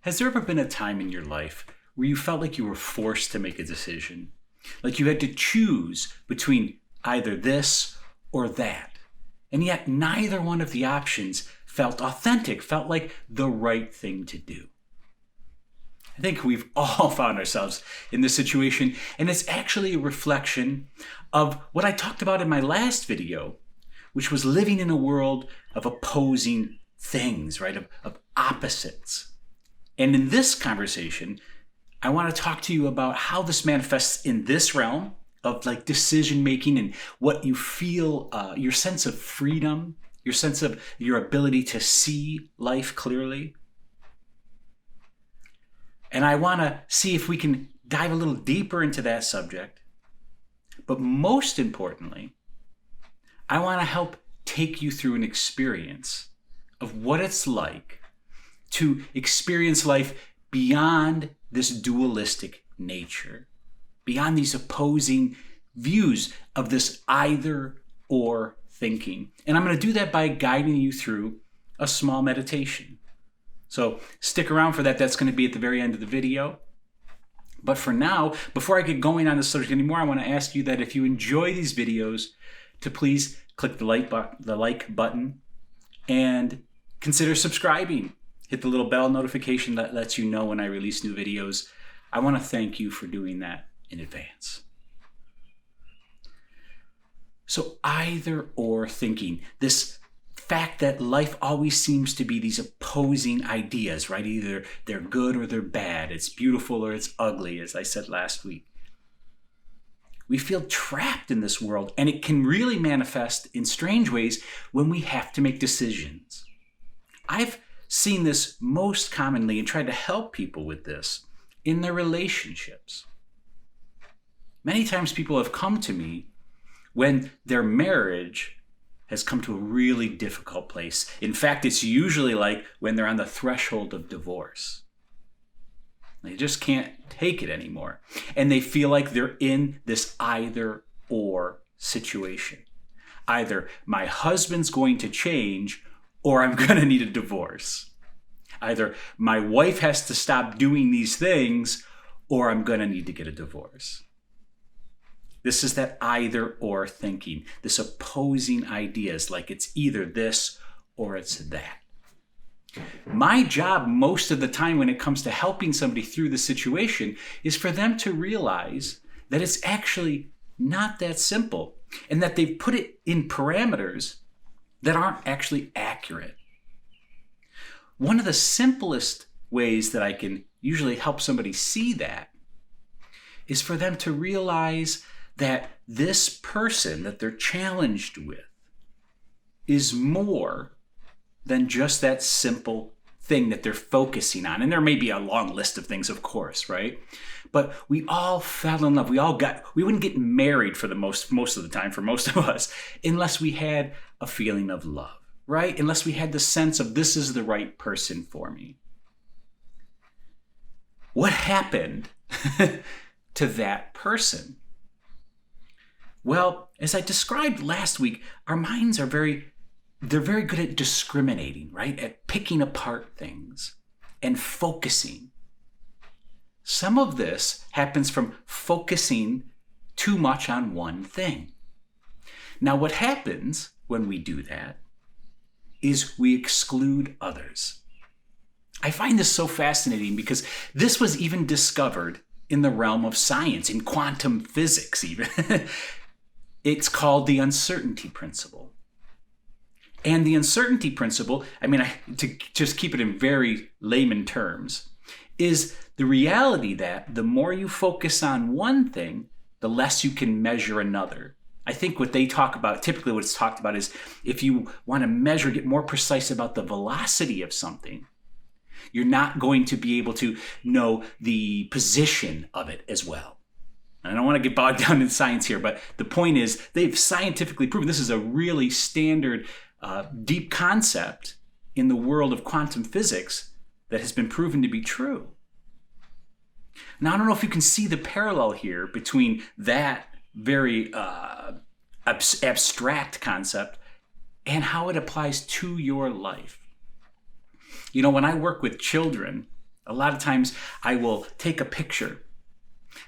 Has there ever been a time in your life where you felt like you were forced to make a decision? Like you had to choose between either this or that, and yet neither one of the options felt authentic, felt like the right thing to do. I think we've all found ourselves in this situation, and it's actually a reflection of what I talked about in my last video, which was living in a world of opposing things, right? Of opposites. And in this conversation, I want to talk to you about how this manifests in this realm of like decision making and what you feel, your sense of freedom, your sense of your ability to see life clearly. And I want to see if we can dive a little deeper into that subject. But most importantly, I want to help take you through an experience of what it's like to experience life beyond this dualistic nature, beyond these opposing views of this either or thinking. And I'm going to do that by guiding you through a small meditation. So stick around for that. That's going to be at the very end of the video. But for now, before I get going on this subject anymore, I want to ask you that if you enjoy these videos, to please click the like button and consider subscribing. Hit the little bell notification that lets you know when I release new videos. I want to thank you for doing that in advance. So either or thinking, this fact that life always seems to be these opposing ideas, right? Either they're good or they're bad. It's beautiful or it's ugly, as I said last week. We feel trapped in this world, and it can really manifest in strange ways when we have to make decisions. I've seen this most commonly and tried to help people with this in their relationships. Many times people have come to me when their marriage has come to a really difficult place. In fact, it's usually like when they're on the threshold of divorce. They just can't take it anymore. And they feel like they're in this either or situation. Either my husband's going to change or I'm going to need a divorce. Either my wife has to stop doing these things or I'm going to need to get a divorce. This is that either or thinking, this opposing ideas, like it's either this or it's that. My job most of the time when it comes to helping somebody through the situation is for them to realize that it's actually not that simple and that they've put it in parameters that aren't actually accurate. One of the simplest ways that I can usually help somebody see that is for them to realize that this person that they're challenged with is more than just that simple thing that they're focusing on. And there may be a long list of things, of course, right? But we all fell in love. We wouldn't get married for the most of the time for most of us unless we had a feeling of love, right? Unless we had the sense of this is the right person for me. What happened to that person? Well, as I described last week, our minds are very good at discriminating, right? At picking apart things and focusing. Some of this happens from focusing too much on one thing. Now, what happens when we do that is we exclude others. I find this so fascinating because this was even discovered in the realm of science, in quantum physics even. It's called the uncertainty principle. And the uncertainty principle, to just keep it in very layman terms, is the reality that the more you focus on one thing, the less you can measure another. I think what they talk about, typically what it's talked about is if you want to measure, get more precise about the velocity of something, you're not going to be able to know the position of it as well. I don't want to get bogged down in science here, but the point is they've scientifically proven this is a really standard, deep concept in the world of quantum physics that has been proven to be true. Now, I don't know if you can see the parallel here between that very abstract concept and how it applies to your life. You know, when I work with children, A lot of times I will take a picture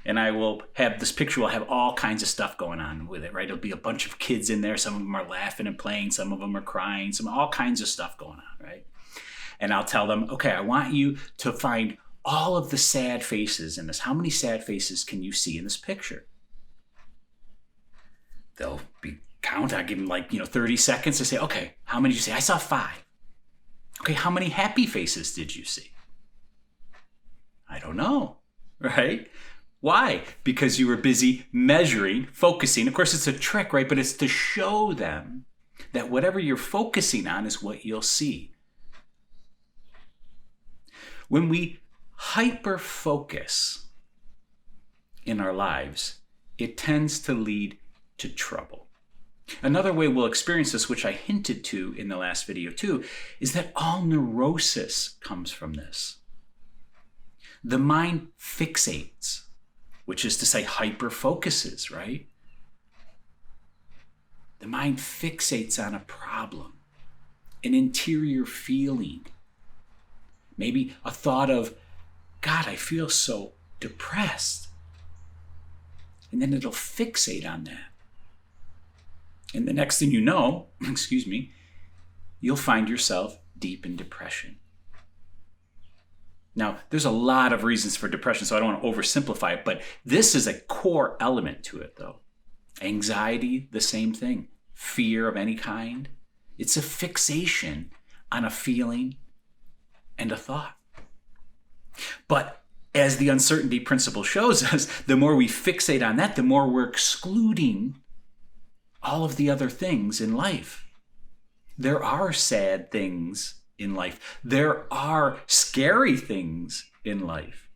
and I will have this picture will have all kinds of stuff going on with it, right? It'll be a bunch of kids in there. Some of them are laughing and playing. Some of them are crying. All kinds of stuff going on, right? And I'll tell them, okay, I want you to find all of the sad faces in this. How many sad faces can you see in this picture? They'll be count. I give them 30 seconds to say, okay, how many did you see? I saw 5. Okay, how many happy faces did you see? I don't know, right? Why? Because you were busy measuring, focusing. Of course, it's a trick, right? But it's to show them that whatever you're focusing on is what you'll see. When we hyper-focus in our lives, it tends to lead to trouble. Another way we'll experience this, which I hinted to in the last video too, is that all neurosis comes from this. The mind fixates, which is to say hyper-focuses, right? The mind fixates on a problem, an interior feeling, maybe a thought of, God, I feel so depressed. And then it'll fixate on that. And the next thing you know, you'll find yourself deep in depression. Now, there's a lot of reasons for depression, so I don't want to oversimplify it, but this is a core element to it, though. Anxiety, the same thing. Fear of any kind. It's a fixation on a feeling and a thought. But as the uncertainty principle shows us, the more we fixate on that, the more we're excluding all of the other things in life. There are sad things in life. There are scary things in life.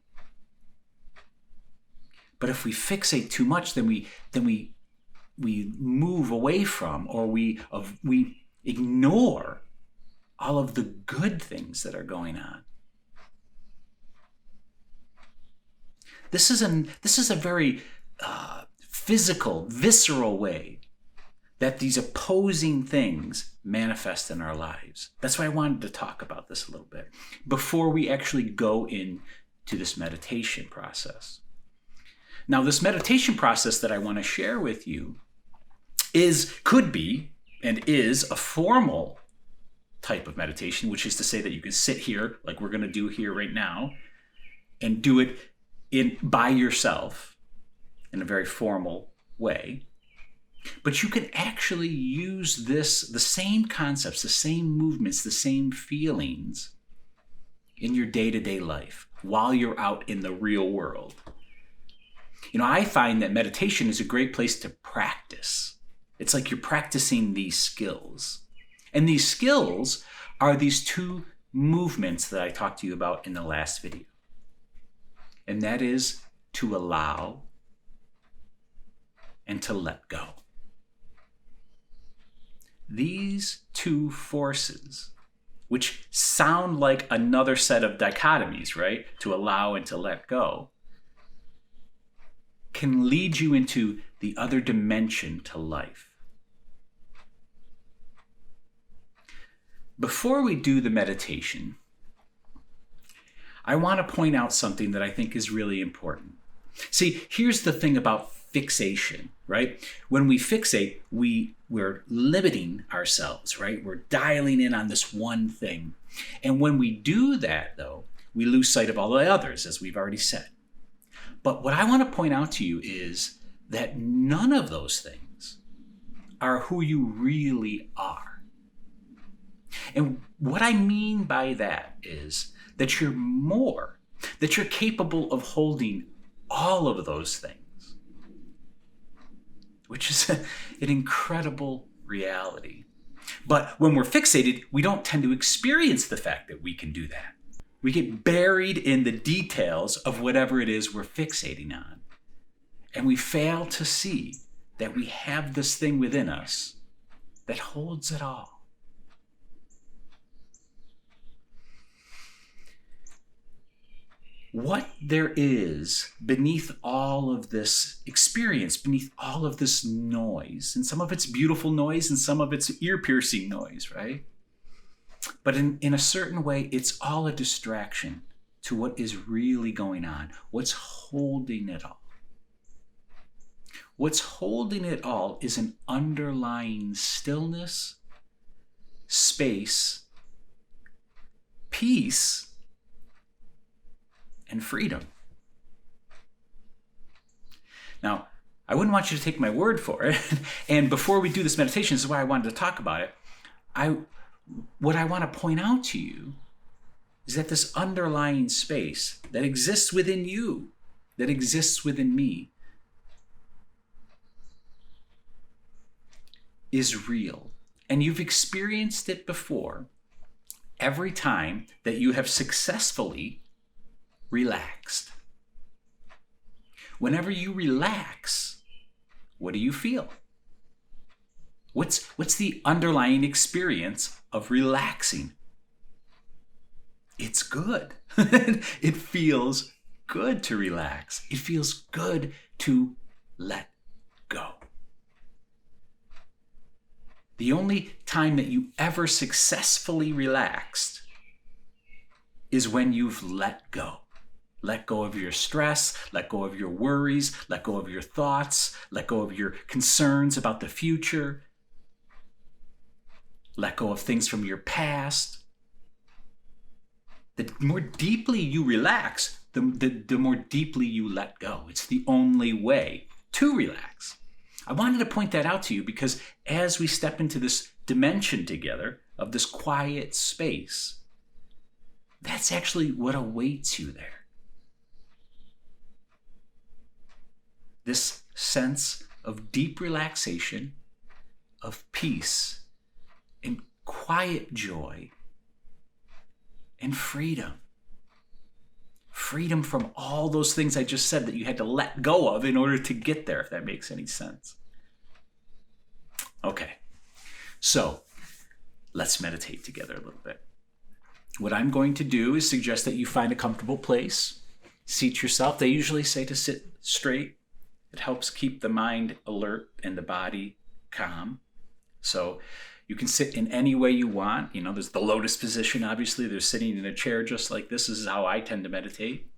But if we fixate too much, then we move away from, or we ignore all of the good things that are going on. This is a very physical, visceral way that these opposing things manifest in our lives. That's why I wanted to talk about this a little bit before we actually go into this meditation process. Now, this meditation process that I want to share with you could be and is a formal type of meditation, which is to say that you can sit here like we're going to do here right now and do it by yourself in a very formal way. But you can actually use the same concepts, the same movements, the same feelings in your day-to-day life while you're out in the real world. I find that meditation is a great place to practice. It's like you're practicing these skills. And these skills are these 2 movements that I talked to you about in the last video. And that is to allow and to let go. These 2 forces, which sound like another set of dichotomies, right? To allow and to let go, can lead you into the other dimension to life. Before we do the meditation, I want to point out something that I think is really important. See, here's the thing about fixation, right? When we fixate, we're limiting ourselves, right? We're dialing in on this one thing. And when we do that, though, we lose sight of all the others, as we've already said. But what I want to point out to you is that none of those things are who you really are. And what I mean by that is that you're more, that you're capable of holding all of those things, which is an incredible reality. But when we're fixated, we don't tend to experience the fact that we can do that. We get buried in the details of whatever it is we're fixating on. And we fail to see that we have this thing within us that holds it all. What there is beneath all of this experience, beneath all of this noise, and some of it's beautiful noise and some of it's ear-piercing noise, right? But in a certain way, it's all a distraction to what is really going on. What's holding it all? What's holding it all is an underlying stillness, space, peace, and freedom. Now, I wouldn't want you to take my word for it. And before we do this meditation, this is why I wanted to talk about it. What I want to point out to you is that this underlying space that exists within you, that exists within me, is real. And you've experienced it before every time that you have successfully relaxed. Whenever you relax, what do you feel? What's the underlying experience of relaxing? It's good. It feels good to relax. It feels good to let go. The only time that you ever successfully relaxed is when you've let go. Let go of your stress, let go of your worries, let go of your thoughts, let go of your concerns about the future, let go of things from your past. The more deeply you relax, the more deeply you let go. It's the only way to relax. I wanted to point that out to you because as we step into this dimension together of this quiet space, that's actually what awaits you there. This sense of deep relaxation, of peace, and quiet joy, and freedom. Freedom from all those things I just said that you had to let go of in order to get there, if that makes any sense. Okay, so let's meditate together a little bit. What I'm going to do is suggest that you find a comfortable place, seat yourself. They usually say to sit straight. It helps keep the mind alert and the body calm. So you can sit in any way you want. You know, there's the lotus position, obviously. There's sitting in a chair just like this. This is how I tend to meditate.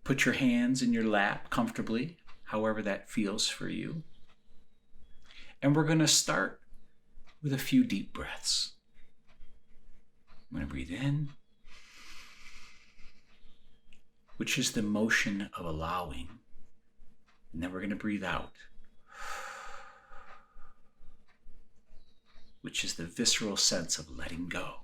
Put your hands in your lap comfortably, however that feels for you. And we're going to start with a few deep breaths. I'm going to breathe in, which is the motion of allowing. And then we're going to breathe out, which is the visceral sense of letting go.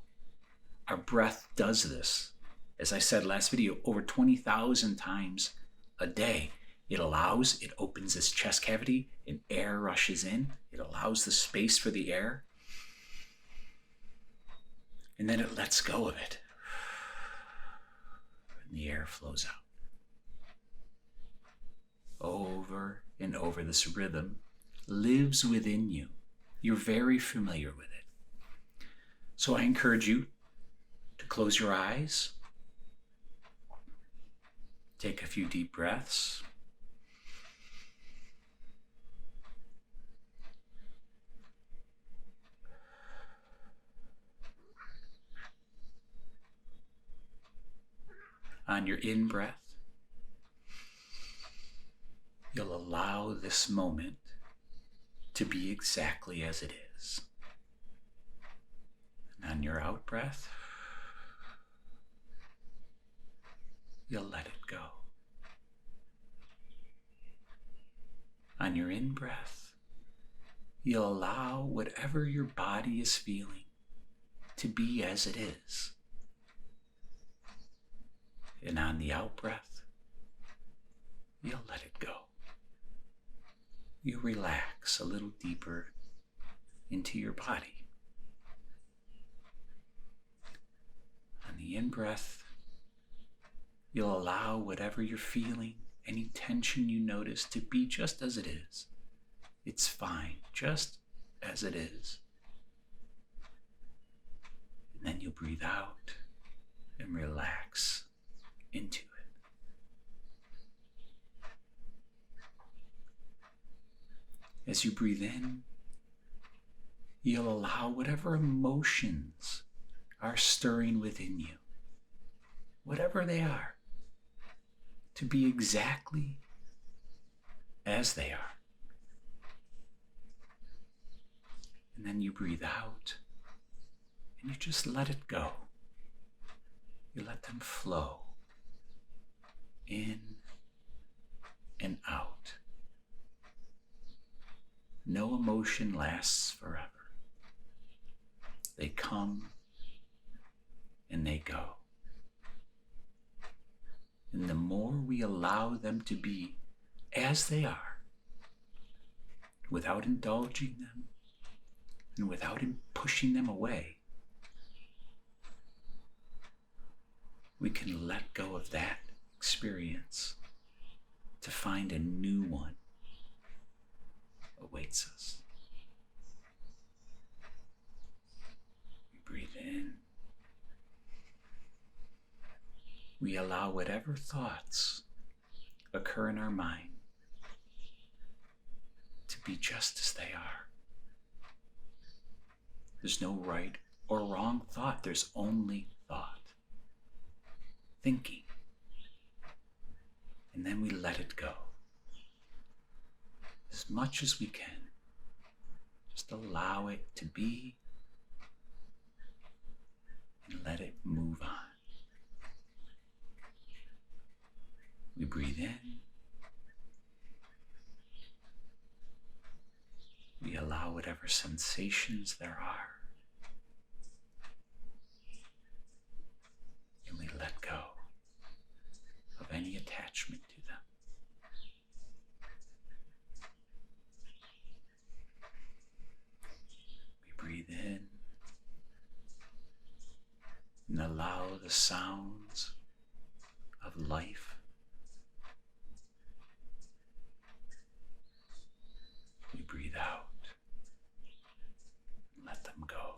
Our breath does this, as I said last video, over 20,000 times a day. It allows, it opens this chest cavity and air rushes in. It allows the space for the air. And then it lets go of it. And the air flows out. Over and over, this rhythm lives within you. You're very familiar with it. So I encourage you to close your eyes. Take a few deep breaths. On your in-breath, you'll allow this moment to be exactly as it is. And on your out-breath, you'll let it go. On your in-breath, you'll allow whatever your body is feeling to be as it is. And on the out-breath, you'll let it go. You relax a little deeper into your body. On the in-breath, you'll allow whatever you're feeling, any tension you notice, to be just as it is. It's fine, just as it is. And then you'll breathe out and relax into it. As you breathe in, you'll allow whatever emotions are stirring within you whatever they are, to be exactly as they are. And then you breathe out and you just let it go. You let them flow in and out. No emotion lasts forever. They come and they go. And the more we allow them to be as they are, without indulging them and without pushing them away, we can let go of that experience to find a new one awaits us. We breathe in. We allow whatever thoughts occur in our mind to be just as they are. There's no right or wrong thought. There's only thought. Thinking. And then we let it go. As much as we can. Just allow it to be and let it move on. We breathe in. We allow whatever sensations there are. And we let go of any attachment to them. We breathe in and allow the sounds of life. We breathe out and let them go.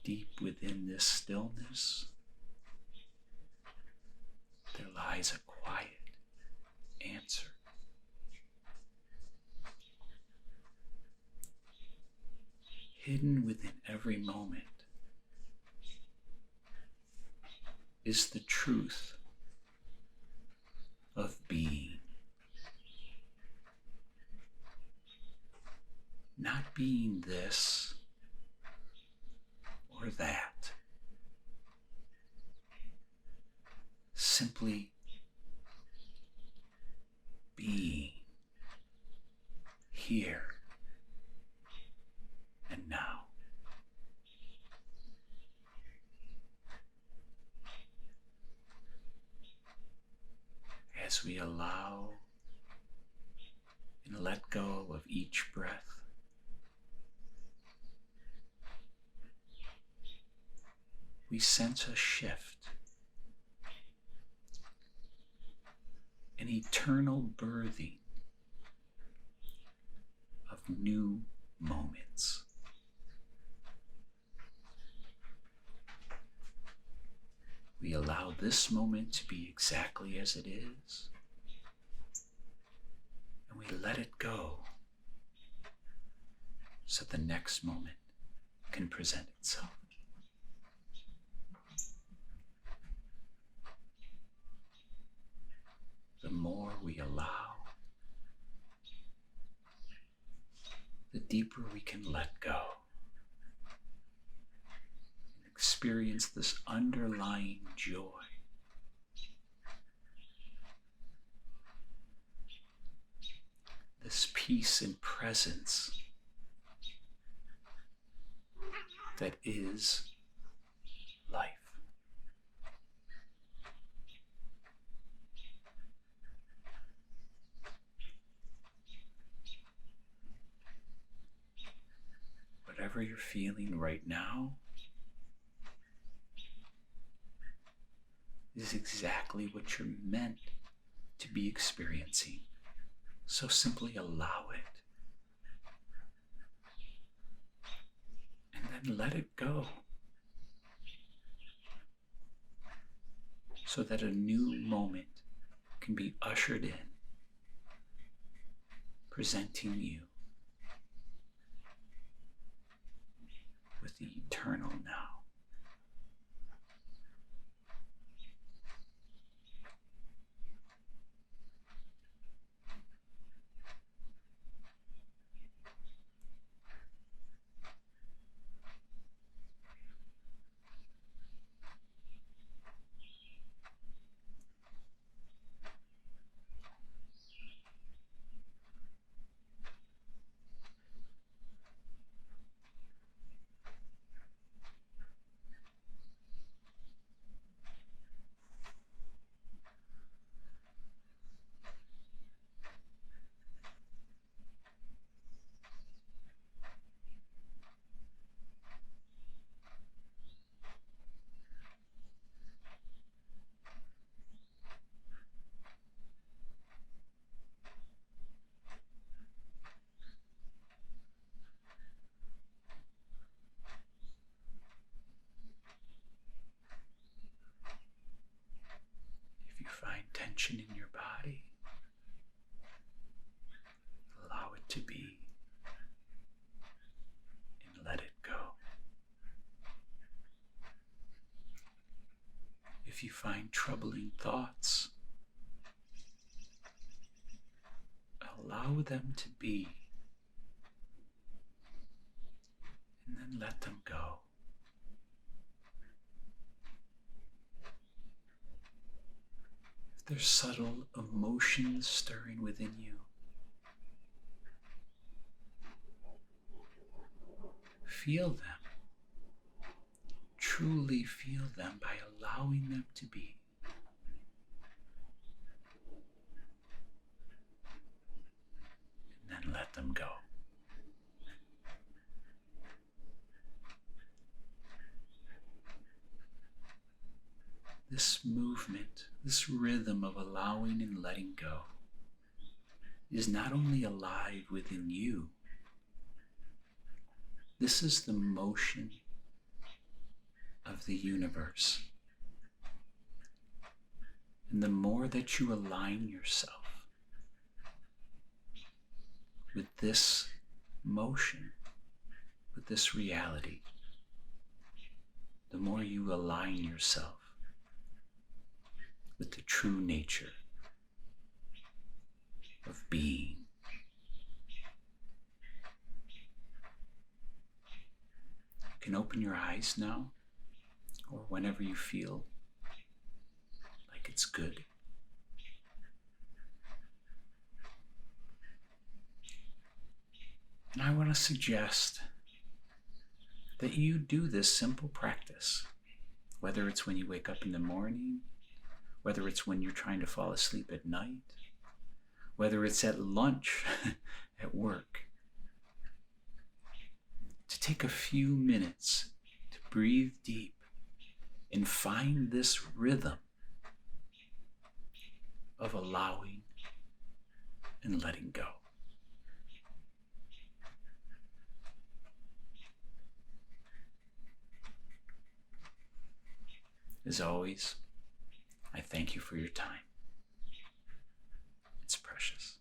Deep within this stillness, there lies a quiet answer. Hidden within every moment is the truth of being. Not being this or that. Simply being here and now. As we allow and let go of each breath, we sense a shift, an eternal birthing of new moments. We allow this moment to be exactly as it is, and we let it go so the next moment can present itself. The more we allow, the deeper we can let go and experience this underlying joy. This peace and presence that is life. Whatever you're feeling right now is exactly what you're meant to be experiencing. So simply allow it. And then let it go. so that a new moment can be ushered in, presenting you with the eternal now. If you find tension in your body, allow it to be and let it go. If you find troubling thoughts, allow them to be and then let them go. If there's subtle emotions stirring within you, feel them. Truly feel them by allowing them to be. And then let them go. This movement, this rhythm of allowing and letting go is not only alive within you, this is the motion of the universe. And the more that you align yourself with this motion, with this reality, the more you align yourself with the true nature of being. You can open your eyes now, or whenever you feel like it's good. And I want to suggest that you do this simple practice, whether it's when you wake up in the morning, whether it's when you're trying to fall asleep at night, whether it's at lunch at work, to take a few minutes to breathe deep and find this rhythm of allowing and letting go. As always, I thank you for your time. It's precious.